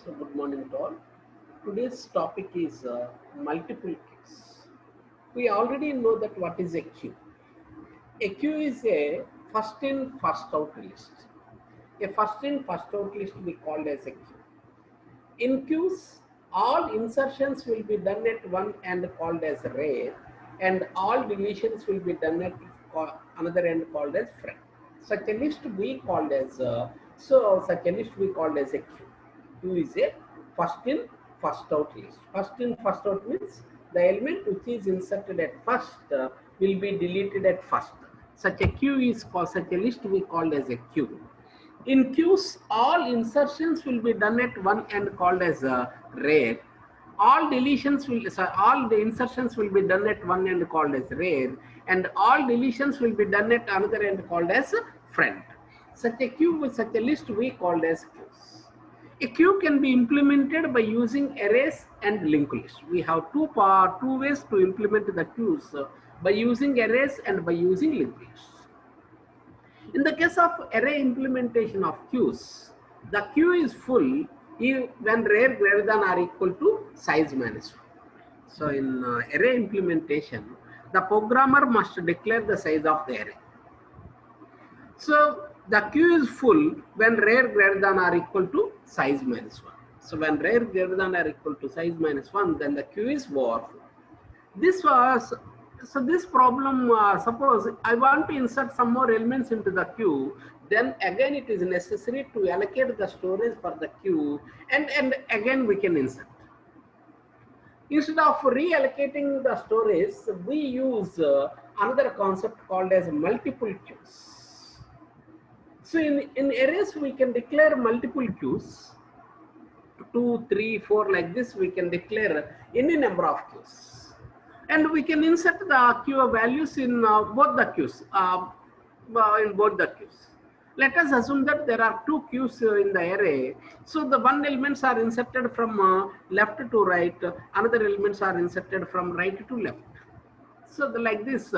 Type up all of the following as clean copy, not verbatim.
So, good morning to all. Today's topic is multiple queues. We already know that what is a queue. A queue is a first in, first out list. A first in, first out list we called as a queue. In queues, all insertions will be done at one end called as rare, and all deletions will be done at another end called as friend. Such a list we called as such a list we called as a queue. Queue is a first in, first out list. First in, first out means the element which is inserted at first will be deleted at first. Such a queue is called such a list we called as a queue. In queues, all insertions will be done at one end called as rare. All deletions will, all the insertions will be done at one end called as rare, and all deletions will be done at another end called as friend. Such a queue with such a list we called as queues. A queue can be implemented by using arrays and linked lists. We have two ways to implement the queues by using arrays and by using linked lists. In the case of array implementation of queues, the queue is full when rare greater than or equal to size minus 1. So in array implementation, the programmer must declare the size of the array. So the queue is full when rare greater than or equal to size minus 1. So when rare greater than or equal to size minus 1, then the queue is overfull. This was so this problem, suppose I want to insert some more elements into the queue, then again it is necessary to allocate the storage for the queue, and again we can insert. Instead of reallocating the storage, we use another concept called as multiple queues. So in arrays we can declare multiple queues, 2, 3, 4 like this. We can declare any number of queues, and we can insert the queue values in both the queues. Let us assume that there are two queues in the array. So the one elements are inserted from left to right, another elements are inserted from right to left. So like this,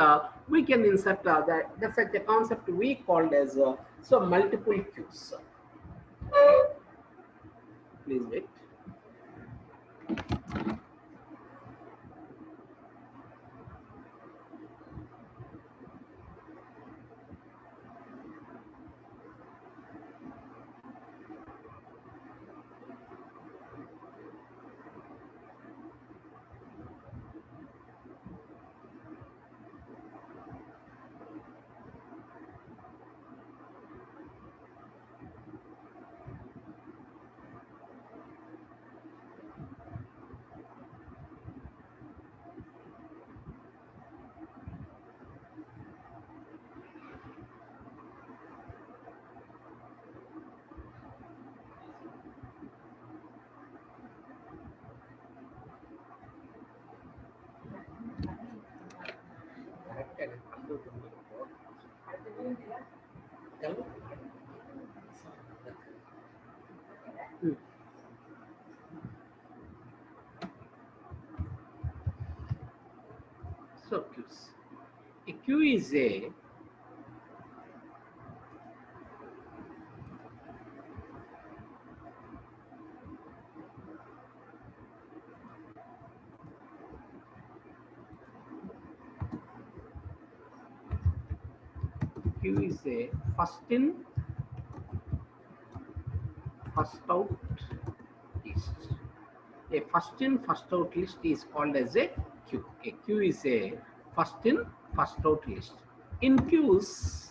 we can insert that's such a concept we called as multiple queues. Please wait. So queues. A queue is a first in, first out list. A first in, first out list is called as a queue. A queue is a first in, first out list. In queues,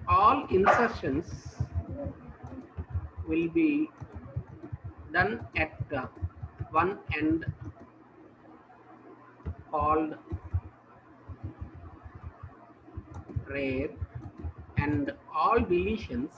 all insertions will be done at one end called rare, and all deletions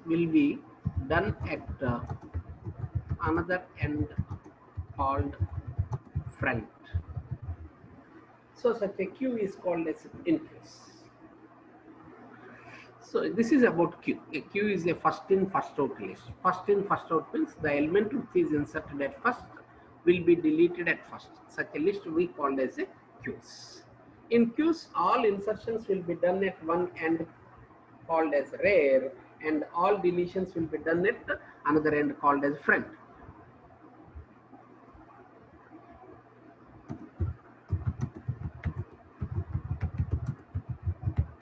will be done at another end called front. So such a queue is called as in queues. So this is about queue. A queue is a first in, first out list. First in, first out means the element which is inserted at first will be deleted at first. Such a list we call as a queues. In queues, all insertions will be done at one end called as rear, and all deletions will be done at another end called as front.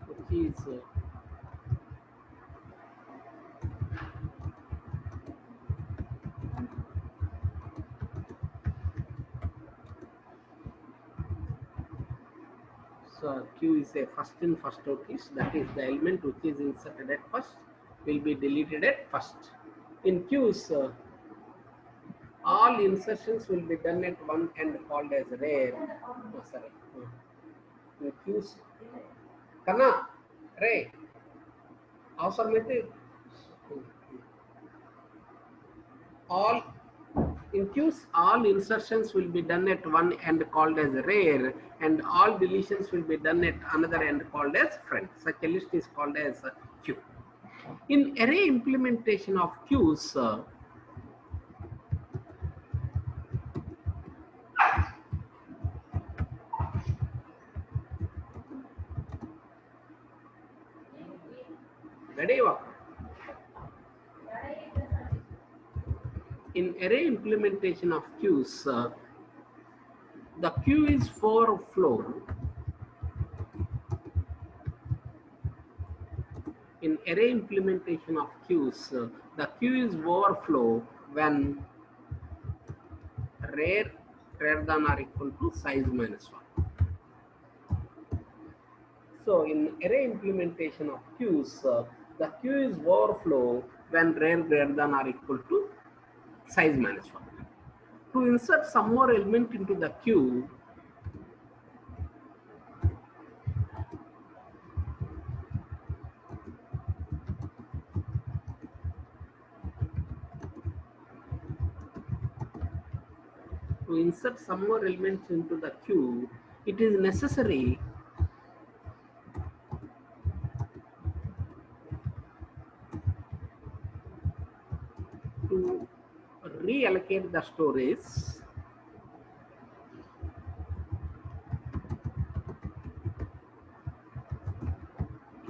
Which is so queue is a first in, first out list. That is, the element which is inserted at first will be deleted at first. In queues, all insertions will be done at one end called as rear. Oh, sorry. In queues, Kana, రే అవసరమైతే all in queues, all insertions will be done at one end called as rear, and all deletions will be done at another end called as front. Such a list is called as queue. In array implementation of queues, in array implementation of queues, the queue is for flow. In array implementation of queues, the queue is overflow when rear greater than or equal to size minus 1. So in array implementation of queues, the queue is overflow when rear greater than or equal to size minus 1. To insert some more element into the queue,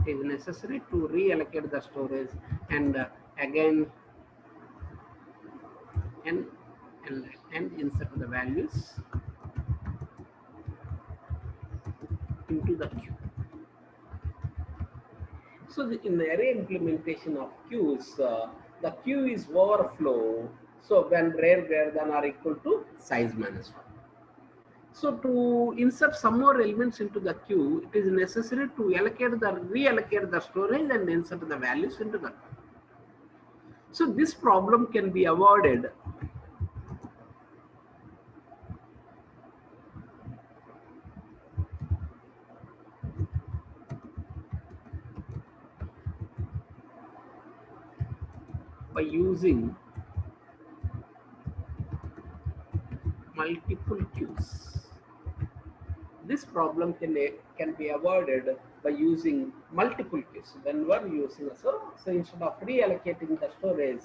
it is necessary to reallocate the storage and again and, and insert the values into the queue. So in the array implementation of queues, the queue is overflow. So when rear greater than or equal to size minus 1. So to insert some more elements into the queue, it is necessary to reallocate the storage and insert the values into the queue. So this problem can be avoided by using multiple queues. This problem can be avoided by using multiple queues. When we are using so instead of reallocating the storage,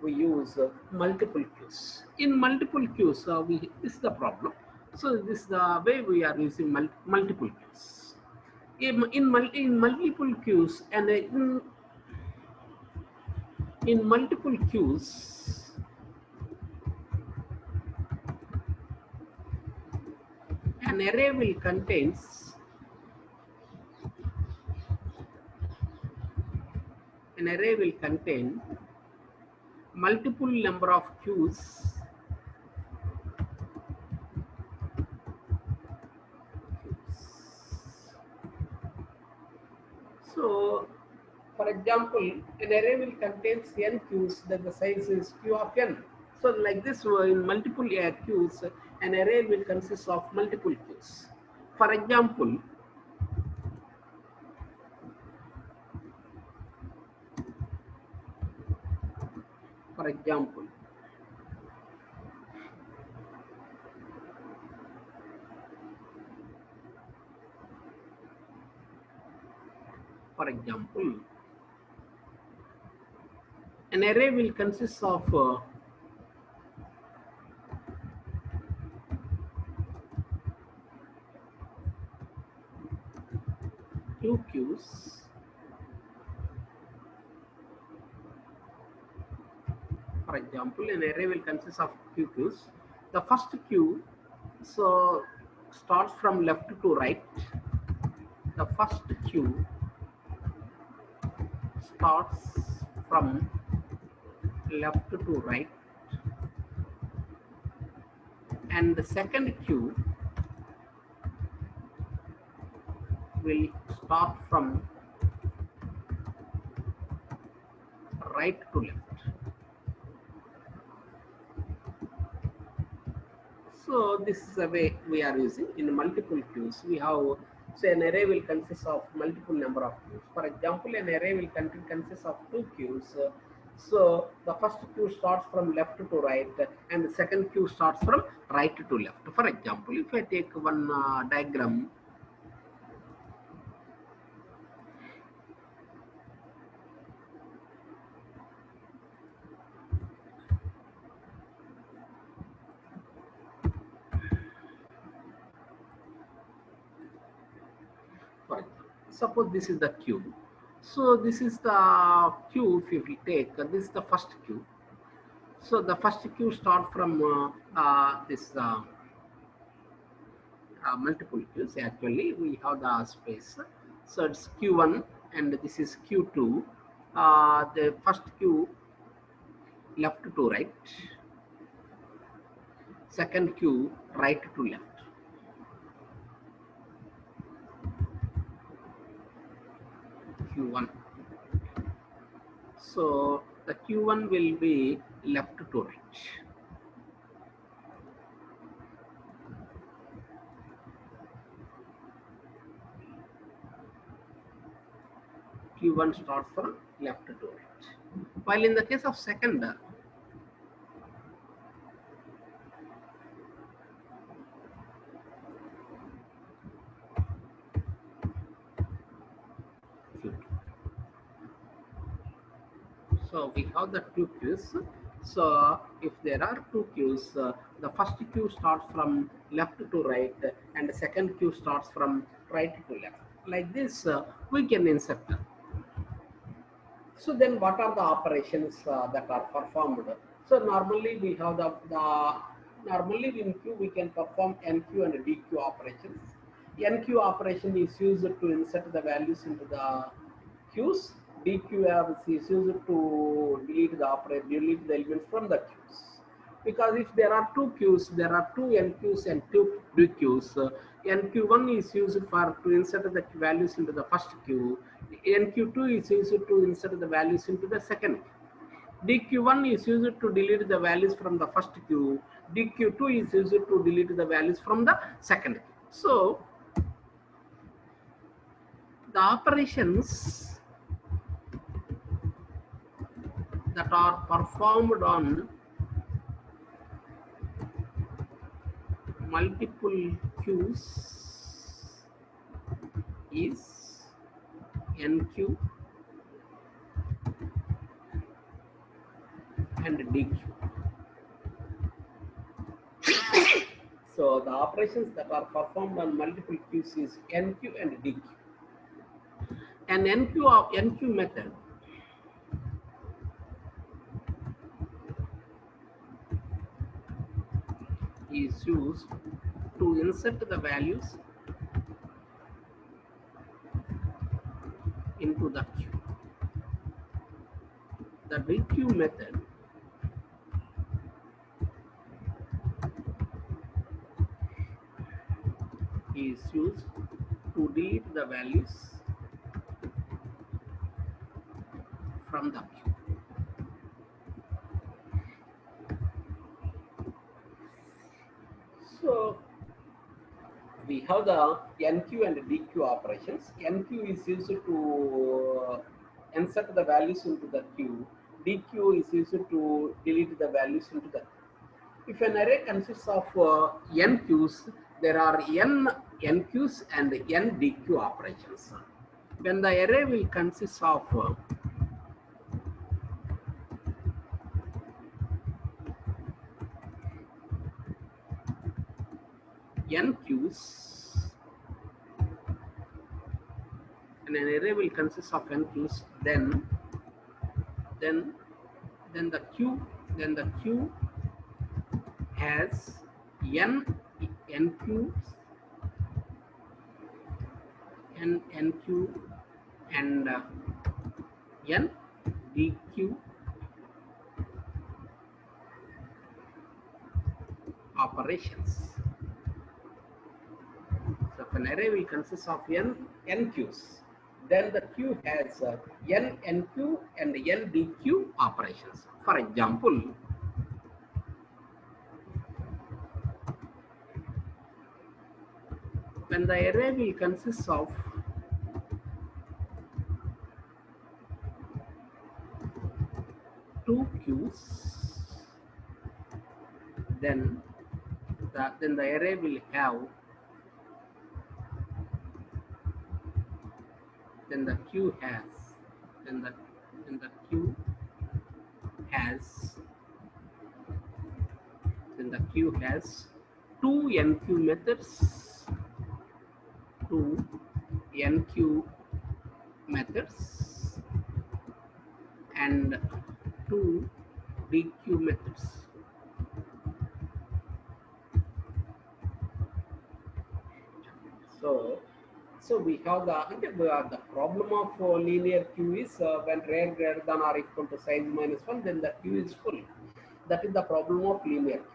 we use multiple queues. In multiple queues, this is the problem. So this is the way we are using multiple queues. In multiple queues and in multiple queues, an array will contain multiple number of queues So, for example, an array will contain n queues, then the size is q of n. So, like this, in multiple queues, an array will consist of multiple queues. For example, for example, An array will consist of two queues. For example, an array will consist of two queues. The first queue starts from left to right. The first queue starts from left to right, and the second queue will start from right to left. So this is the way we are using in multiple queues. We have, say, an array will consist of multiple number of queues. For example, an array will consist of two queues. So the first queue starts from left to right, and the second queue starts from right to left. For example, if I take one diagram. For example, suppose this is the queue. So this is the queue. If we take this is the first queue. So the first queue start from this multiple queues. Actually, we have the space. So it's Q1 and this is Q2. The first queue left to right. Second queue right to left. Q1. So the Q1 will be left to right. Q1 starts from left to right. While in the case of second, Q2. So we have the two queues. So if there are two queues, the first queue starts from left to right, and the second queue starts from right to left. Like this, we can insert. So then what are the operations that are performed? So normally we have normally in queue we can perform NQ and DQ operations. NQ operation is used to insert the values into the queues. DQ is used to delete the elements from the queues. Because if there are two queues, there are two NQs and two DQs. NQ1 is used for to insert the values into the first queue. NQ2 is used to insert the values into the second queue. DQ1 is used to delete the values from the first queue. DQ2 is used to delete the values from the second queue. So the operations that are performed on multiple queues is NQ and DQ. So the operations that are performed on multiple queues is NQ and DQ. An NQ method is used to insert the values into the queue. The DQ method is used to delete the values from the queue. So we have the NQ and DQ operations. NQ is used to insert the values into the queue. DQ is used to delete the values into the queue. If an array consists of n queues, there are n NQs and n DQ operations. When the array will consist of n queues, and an array will consist of n queues, then then the queue has n queues n queue and n dq operations. So if an array will consist of n queues, then the queue has n nq and n dq operations. For example, when the array will consist of two queues, then the array will have then the queue has then the queue has then the queue has two nq methods, two nq methods and two dq methods. So we have the problem of linear queue is when rare greater than or equal to size minus 1, then the queue is full. That is the problem of linear queue.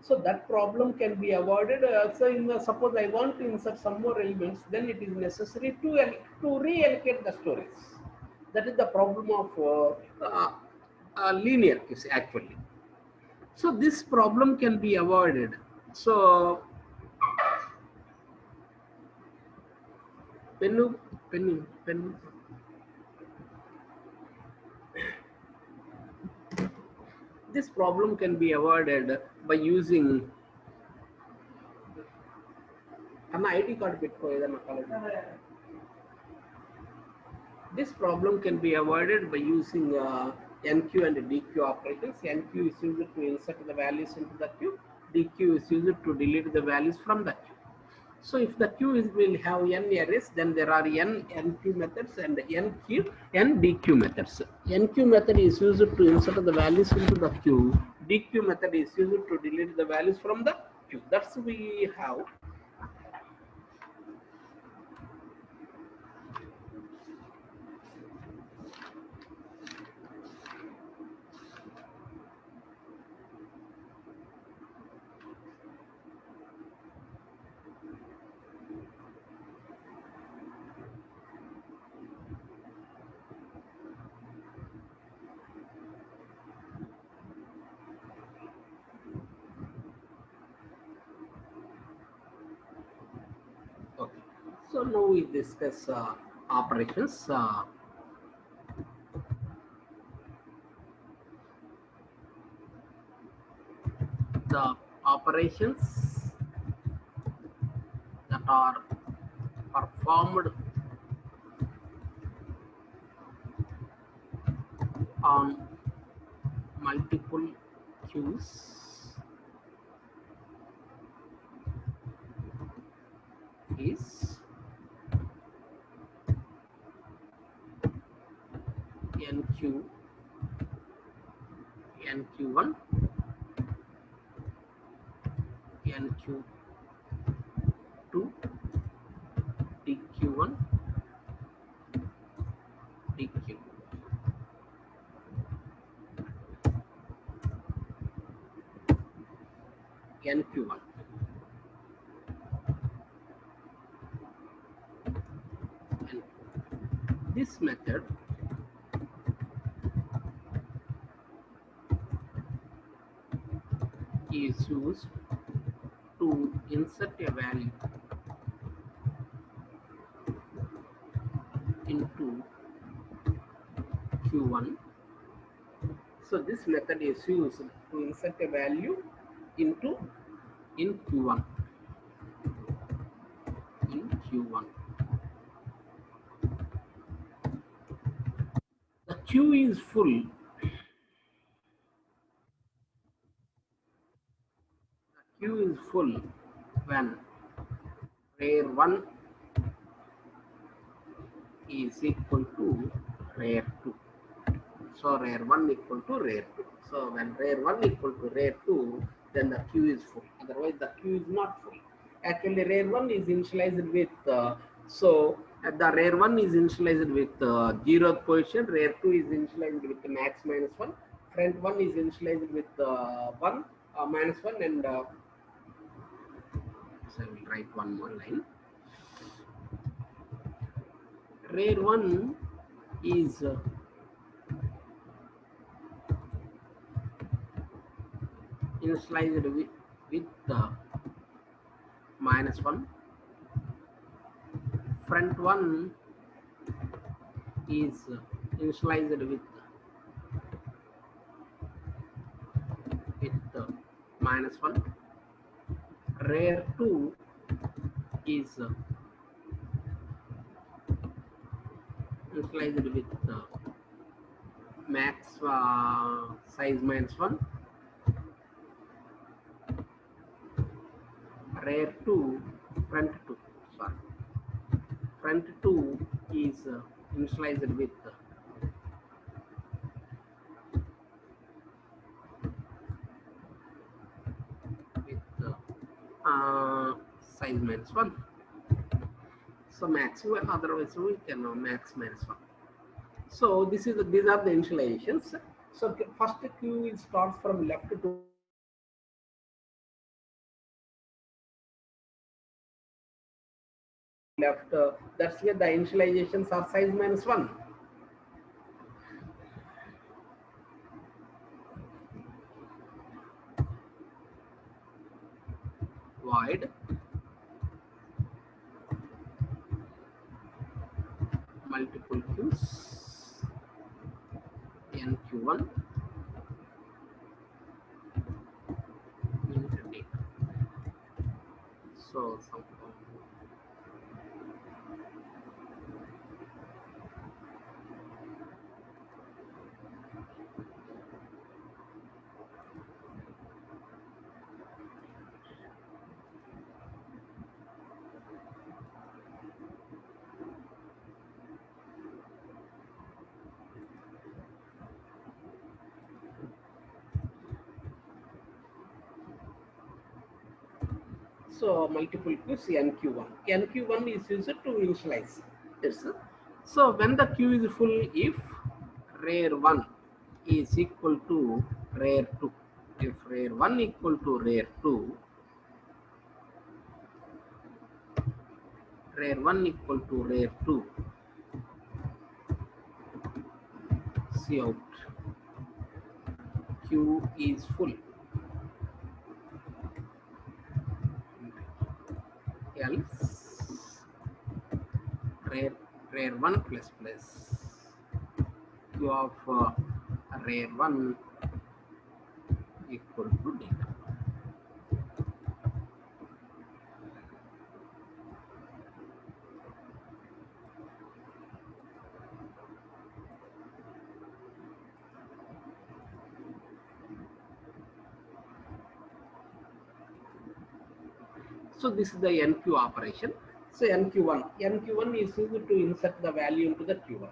So that problem can be avoided. Suppose I want to insert some more elements, then it is necessary to reallocate the storage. That is the problem of linear queues actually. So this problem can be avoided. So pen. This problem can be avoided by using ID card bit. This problem can be avoided by using NQ and DQ operations. NQ is used to insert the values into the queue. DQ is used to delete the values from the queue. So if the queue will have n arrays, then there are n NQ methods and n DQ methods. NQ method is used to insert the values into the queue. DQ method is used to delete the values from the queue. That's we have. Okay. So now we discuss operations. The operations that are performed on multiple queues is NQ, NQ1, NQ2, DQ1, DQ. NQ1. And this method is used to insert a value into Q1. So this method is used to insert a value into in Q1. The queue is full. The queue is full when rare1 is equal to rare2. So rare1 equal to rare2. So when rare1 equal to rare2, then the queue is full. Otherwise, the queue is not full. Actually, rare1 is initialized with the rare1 is initialized with 0th position. Rare2 is initialized with max minus 1. Front1 is initialized with 1 minus 1, and so I will write one more line. Rare1 is initialized with minus 1. Front1 is initialized with minus 1. Rare2 is initialized with max size minus 1. Rare2 front2 sorry front2 is initialized with size minus 1. So maximum, otherwise we can max minus 1. So these are the initializations. So first queue will start from left to left. That's where the initializations are size minus 1. Void multiple queues nq1 into data. So so multiple queues nq1. nq1 is used to initialize. Yes. So when the queue is full, if rare1 is equal to rare2, if rare1 equal to rare2, rare1 equal to rare2, see out, queue is full. Else rare1 plus q of rare1 equal to data. So this is the NQ operation. So NQ1 is used to insert the value into the Q1.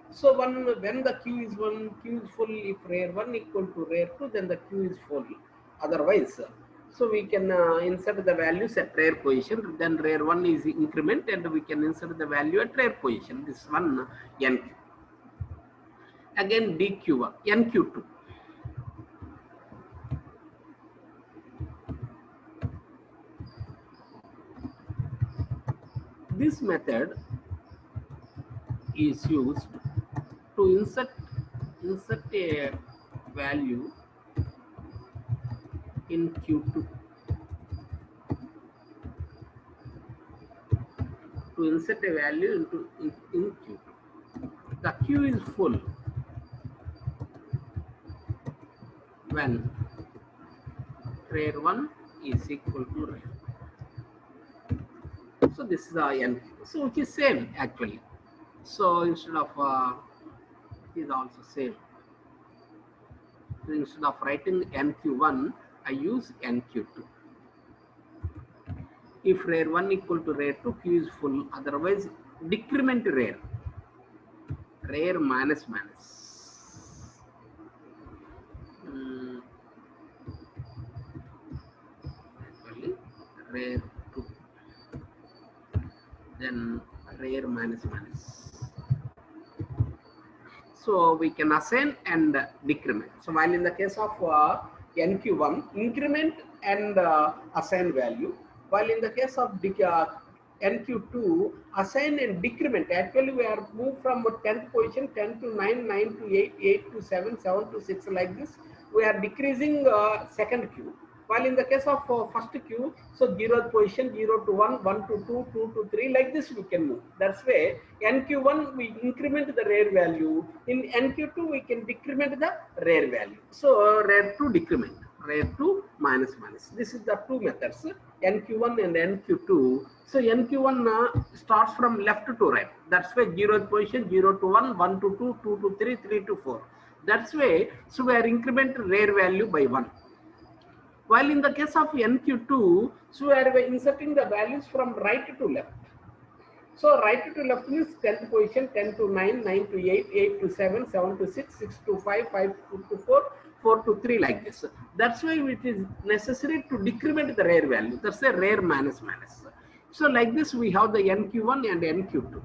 So when the Q is full, if rare1 equal to rare2, then the Q is full. Otherwise, so we can insert the values at rare position. Then rare1 is increment, and we can insert the value at rare position. This one NQ. Again DQ1, NQ2. This method is used to insert a value in Q2. To insert a value in Q2. The queue is full when rare1 is equal to rare. So this is the NQ. So which is same actually. So instead of it is also same. So instead of writing NQ1, I use NQ2. If rare1 equal to rare2, q is full. Otherwise, decrement rare. Rare minus minus. Actually, rare2. Then rare minus minus. So we can assign and decrement. So while in the case of NQ1, increment and assign value, while in the case of NQ2, assign and decrement. Actually, we are moved from 10th position, 10 to 9, 9 to 8, 8 to 7, 7 to 6, like this. We are decreasing second queue. While in the case of first queue, so 0th position, 0 to 1, 1 to 2, 2 to 3, like this we can move. That's why NQ1 we increment the rare value. In NQ2 we can decrement the rare value. So rare to decrement, rare to minus minus. This is the two methods, NQ1 and NQ2. So NQ1 starts from left to right. That's why 0th position, 0 to 1, 1 to 2, 2 to 3, 3 to 4. That's why, so we are increment rare value by 1. While in the case of NQ2, so we are inserting the values from right to left. So right to left means 10th position, 10 to 9, 9 to 8, 8 to 7, 7 to 6, 6 to 5, 5 to 4, 4 to 3, like this. That's why it is necessary to decrement the rare value. That's a rare minus minus. So like this we have the NQ1 and NQ2.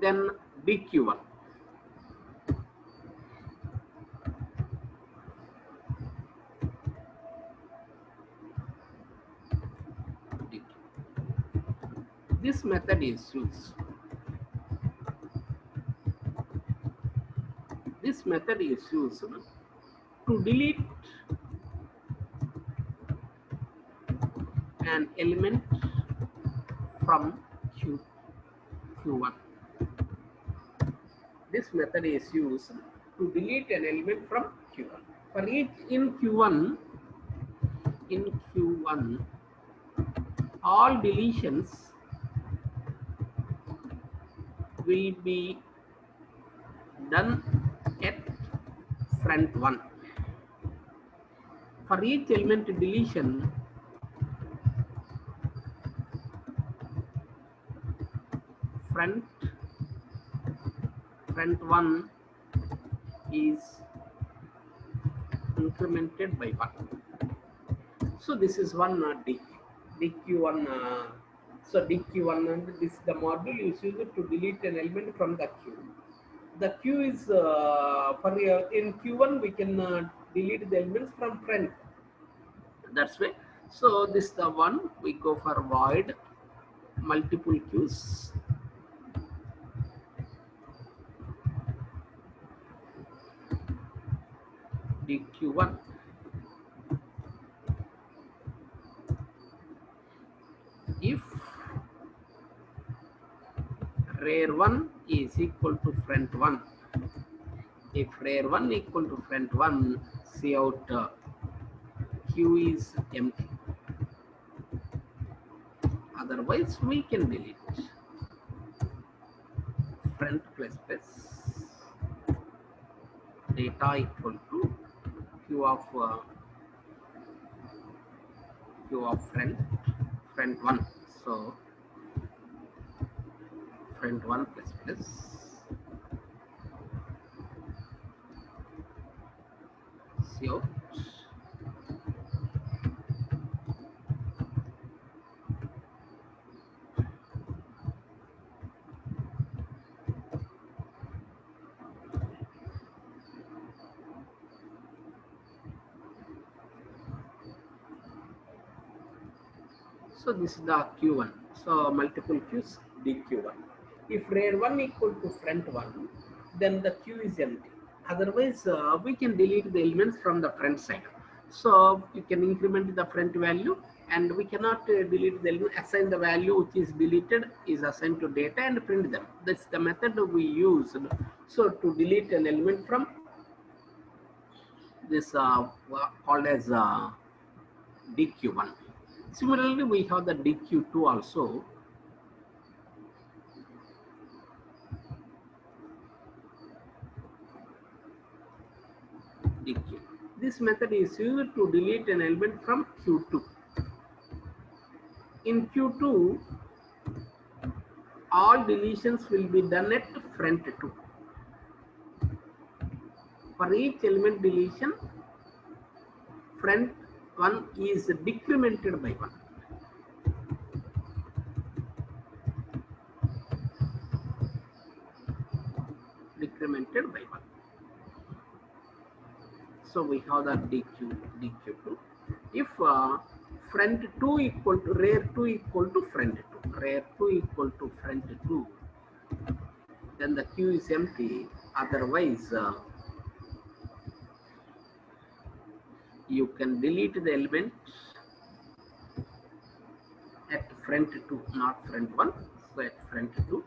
Then DQ1. This method is used. This method is used to delete an element from Q1. This method is used to delete an element from Q1. For each in Q1, all deletions will be done at front 1. For each element deletion, front 1 is incremented by 1. So this is one DQ1. So DQ1, and this the module is used to delete an element from the queue. The queue is for in Q1 we can delete the elements from front. That's why. So this is the one we go for void multiple queues. DQ1. If rare 1 is equal to front 1, if rare 1 equal to front 1, see out Q is empty. Otherwise, we can delete front plus data equal to Q of front 1. So front 1 plus CO. So this is the Q1. So multiple queues DQ1. If rare 1 equal to front 1, then the queue is empty. Otherwise, we can delete the elements from the front side. So you can increment the front value, and we cannot delete the element. Assign the value which is deleted is assigned to data and print them. That's the method we use. So to delete an element from this called as DQ1. Similarly, we have the DQ2 also. DQ. This method is used to delete an element from Q2. In Q2, all deletions will be done at front 2. For each element deletion, front 1 is decremented by 1. Decremented by 1. So we have the dq2. If front 2 equal to rear 2 equal to front 2, rear 2 equal to front 2, then the q is empty. Otherwise, you can delete the element at front 2, not front 1. So at front 2.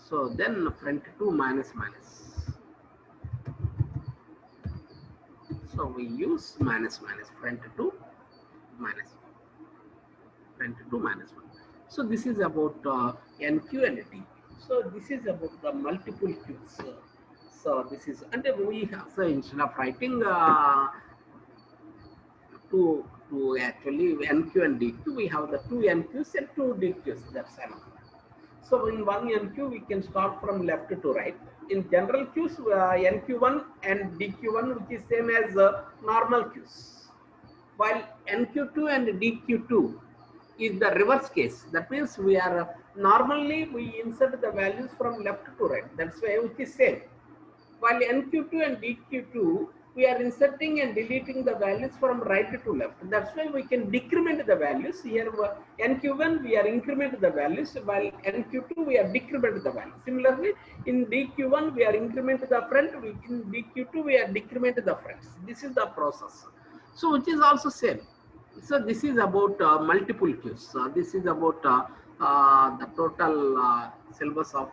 So then front 2 minus minus. So we use minus minus, front 2 minus 1. Front 2 minus 1. So this is about NQ and DQ. So this is about the multiple Qs. So this is, and we have, so instead of writing to actually NQ and DQ, we have the 2 NQs and 2 DQs. That's enough. So in one NQ, we can start from left to right. In general Qs, NQ1 and DQ1, which is same as normal Qs. While NQ2 and DQ2 is the reverse case. That means we are normally we insert the values from left to right. That's why which is same. While NQ2 and DQ2, we are inserting and deleting the values from right to left. That's why we can decrement the values. Here NQ1 we are increment the values, while NQ2 we are decrement the values. Similarly, in DQ1 we are increment the front, in DQ2 we are decrement the fronts. This is the process. So which is also same. So this is about multiple Qs. This is about the total syllabus of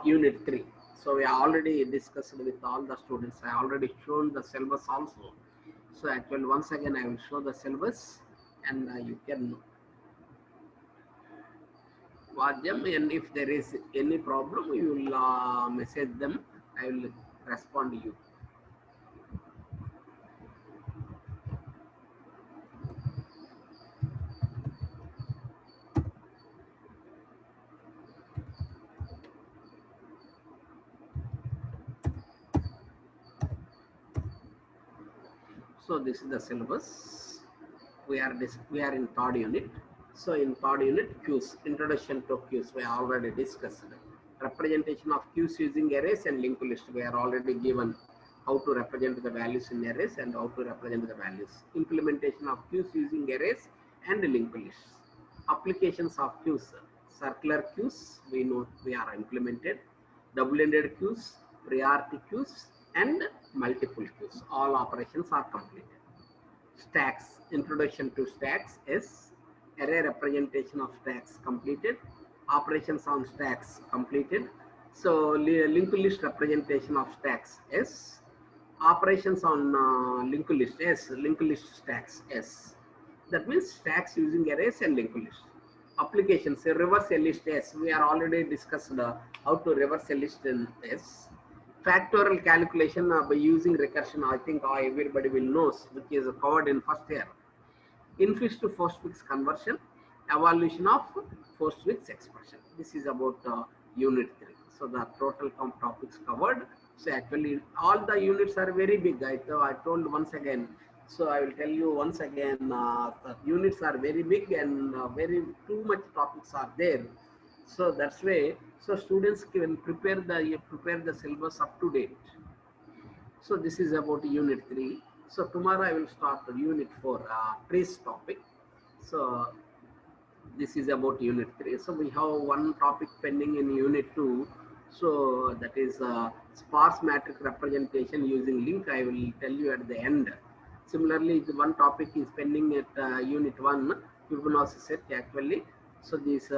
unit 3. So we already discussed with all the students. I already shown the syllabus also. So actually once again I will show the syllabus, and you can watch them, and if there is any problem you will message them. I will respond to you. So this is the syllabus. We are in third unit. So in third unit, Qs, introduction to Qs, we already discussed. Representation of Qs using arrays and linked list. We are already given how to represent the values in arrays and how to represent the values. Implementation of Qs using arrays and linked lists. Applications of Qs, circular Qs, we know we are implemented. Double-ended Qs, priority Qs, and multiple Qs. All operations are completed. Stacks, introduction to stacks is array representation of stacks completed. Operations on stacks completed. So linked list representation of stacks is operations on linked list is linked list stacks is. That means stacks using arrays and linked list. Applications, reverse a list is. We are already discussed how to reverse a list in S. Factorial calculation by using recursion, I think everybody will know, which is covered in first year. Infix to postfix conversion, evaluation of postfix expression. This is about unit 3. So the total topics covered. So actually all the units are very big. I told once again. So I will tell you once again, the units are very big and very too much topics are there. So that's why, so students can prepare the syllabus up to date. So this is about unit 3. So tomorrow I will start unit 4, trace topic. So this is about unit 3. So we have one topic pending in unit 2. So that is sparse matrix representation using link. I will tell you at the end. Similarly, the one topic is pending at unit 1, Fibonacci set actually. So these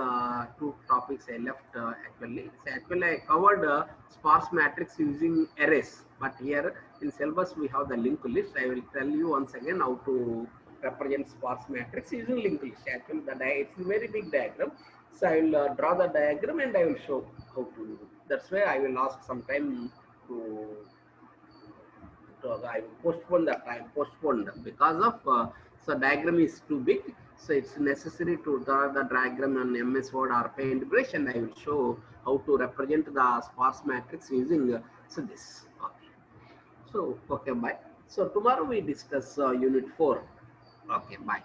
two topics I left actually. So actually I covered sparse matrix using arrays, but here in syllabus we have the linked list. I will tell you once again how to represent sparse matrix using linked list. Actually, it's a very big diagram. So I will draw the diagram and I will show how to do. That's why I will ask some time to I postpone that time, postponed because of So diagram is too big, so it's necessary to draw the diagram on MS Word or Paintbrush, and I will show how to represent the sparse matrix using so this. Okay. So okay, bye. So tomorrow we discuss unit 4. Okay, bye.